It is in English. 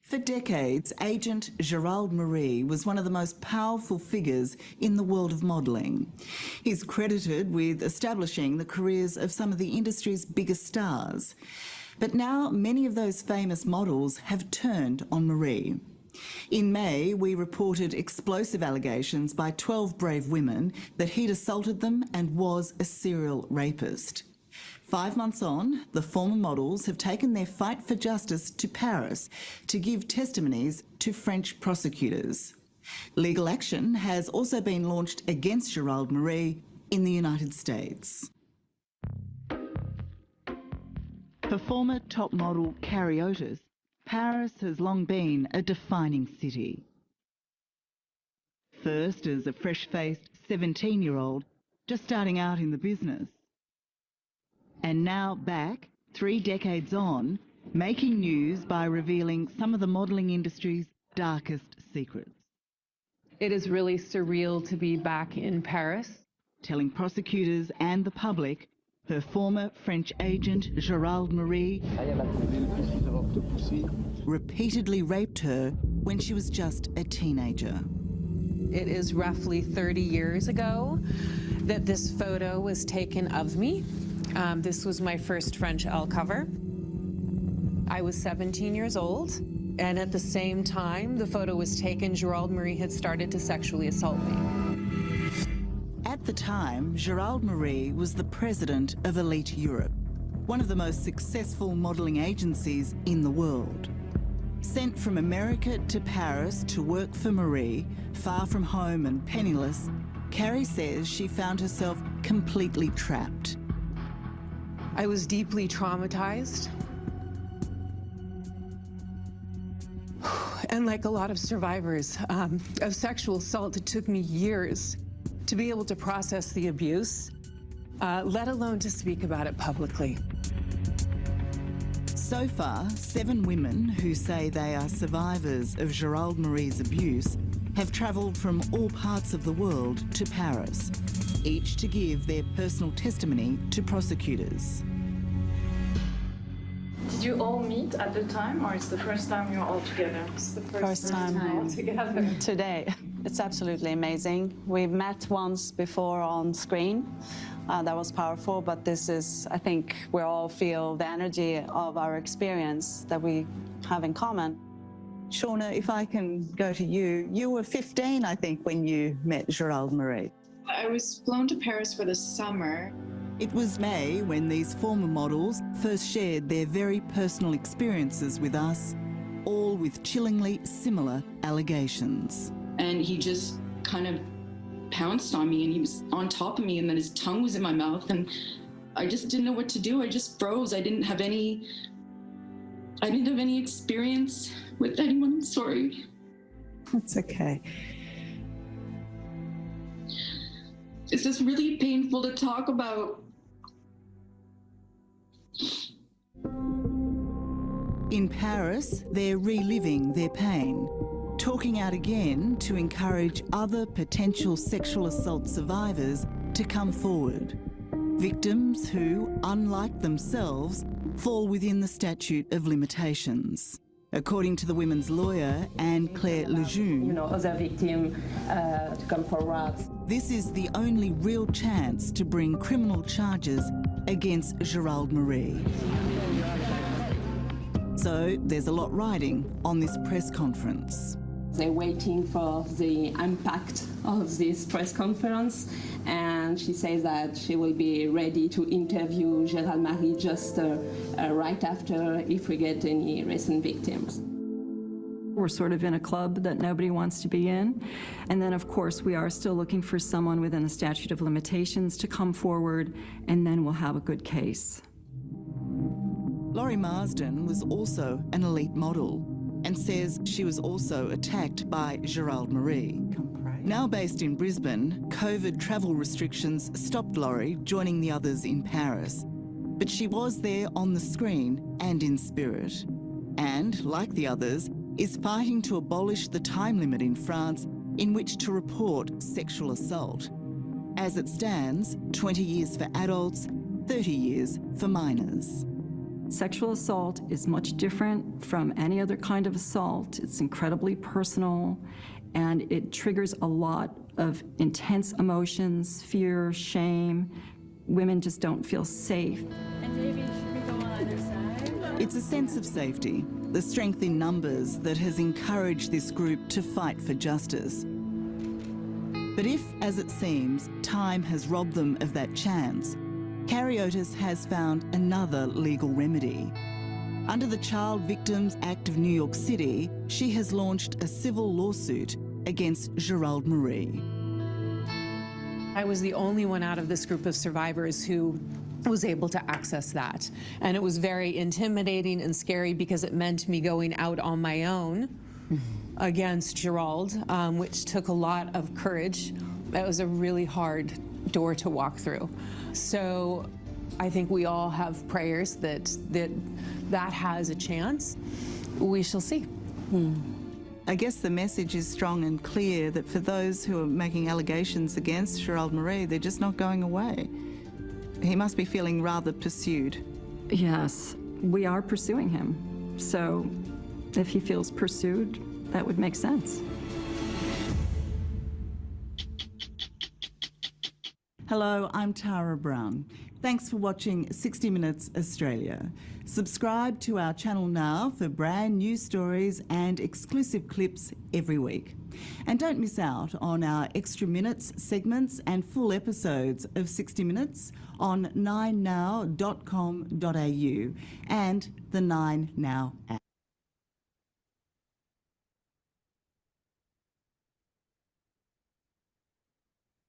For decades, agent Gerald Marie was one of the most powerful figures in the world of modelling. He's credited with establishing the careers of some of the industry's biggest stars. But now many of those famous models have turned on Marie. In May, we reported explosive allegations by 12 brave women that he'd assaulted them and was a serial rapist. 5 months on, the former models have taken their fight for justice to Paris to give testimonies to French prosecutors. Legal action has also been launched against Gerald Marie in the United States. For former top model Carrie Otis, Paris has long been a defining city. First as a fresh-faced 17-year-old just starting out in the business. And now back, 3 decades on, making news by revealing some of the modelling industry's darkest secrets. It is really surreal to be back in Paris. Telling prosecutors and the public her former French agent, Gerald Marie, repeatedly raped her when she was just a teenager. It is roughly 30 years ago that this photo was taken of me. This was my first French Elle cover. I was 17 years old, and at the same time the photo was taken, Gerald Marie had started to sexually assault me. At the time, Gerald Marie was the president of Elite Europe, one of the most successful modelling agencies in the world. Sent from America to Paris to work for Marie, far from home and penniless, Carrie says she found herself completely trapped. I was deeply traumatized. And like a lot of survivors of sexual assault, it took me years to be able to process the abuse, let alone to speak about it publicly. So far, 7 women who say they are survivors of Gerald Marie's abuse have travelled from all parts of the world to Paris, each to give their personal testimony to prosecutors. Did you all meet at the time, or it's the first time you're all together? It's the first time all together. Today. It's absolutely amazing. We've met once before on screen. That was powerful, but this is, I think, we all feel the energy of our experience that we have in common. Shauna, if I can go to you, you were 15, I think, when you met Gerald Marie. I was flown to Paris for the summer. It was May when these former models first shared their very personal experiences with us, all with chillingly similar allegations. And he just kind of pounced on me, and he was on top of me, and then his tongue was in my mouth, and I just didn't know what to do. I just froze. I didn't have any experience with anyone. I'm sorry. That's okay. It's just really painful to talk about. In Paris, they're reliving their pain, talking out again to encourage other potential sexual assault survivors to come forward. Victims who, unlike themselves, fall within the statute of limitations. According to the women's lawyer, Anne-Claire Lejeune, other victims to come forward. This is the only real chance to bring criminal charges against Gerald Marie. So there's a lot riding on this press conference. They're waiting for the impact of this press conference, and she says that she will be ready to interview Gerald Marie just right after if we get any recent victims. We're sort of in a club that nobody wants to be in. And then, of course, we are still looking for someone within the statute of limitations to come forward, and then we'll have a good case. Laurie Marsden was also an elite model and says she was also attacked by Gerald Marie. Now based in Brisbane, COVID travel restrictions stopped Laurie joining the others in Paris. But she was there on the screen and in spirit. And, like the others, is fighting to abolish the time limit in France in which to report sexual assault. As it stands, 20 years for adults, 30 years for minors. Sexual assault is much different from any other kind of assault. It's incredibly personal, and it triggers a lot of intense emotions, fear, shame. Women just don't feel safe. And maybe should we go on either side? It's a sense of safety, the strength in numbers that has encouraged this group to fight for justice. But if, as it seems, time has robbed them of that chance, Karyotis has found another legal remedy. Under the Child Victims Act of New York City, she has launched a civil lawsuit against Gerald Marie. I was the only one out of this group of survivors who was able to access that. And it was very intimidating and scary because it meant me going out on my own against Gerald, which took a lot of courage. It was a really hard door to walk through. So I think we all have prayers that has a chance. We shall see. I guess the message is strong and clear that for those who are making allegations against Gerald Marie, they're just not going away. He must be feeling rather pursued. Yes, we are pursuing him. So if he feels pursued, that would make sense. Hello, I'm Tara Brown. Thanks for watching 60 Minutes Australia. Subscribe to our channel now for brand new stories and exclusive clips every week. And don't miss out on our extra minutes, segments and full episodes of 60 Minutes on 9now.com.au and the 9Now app.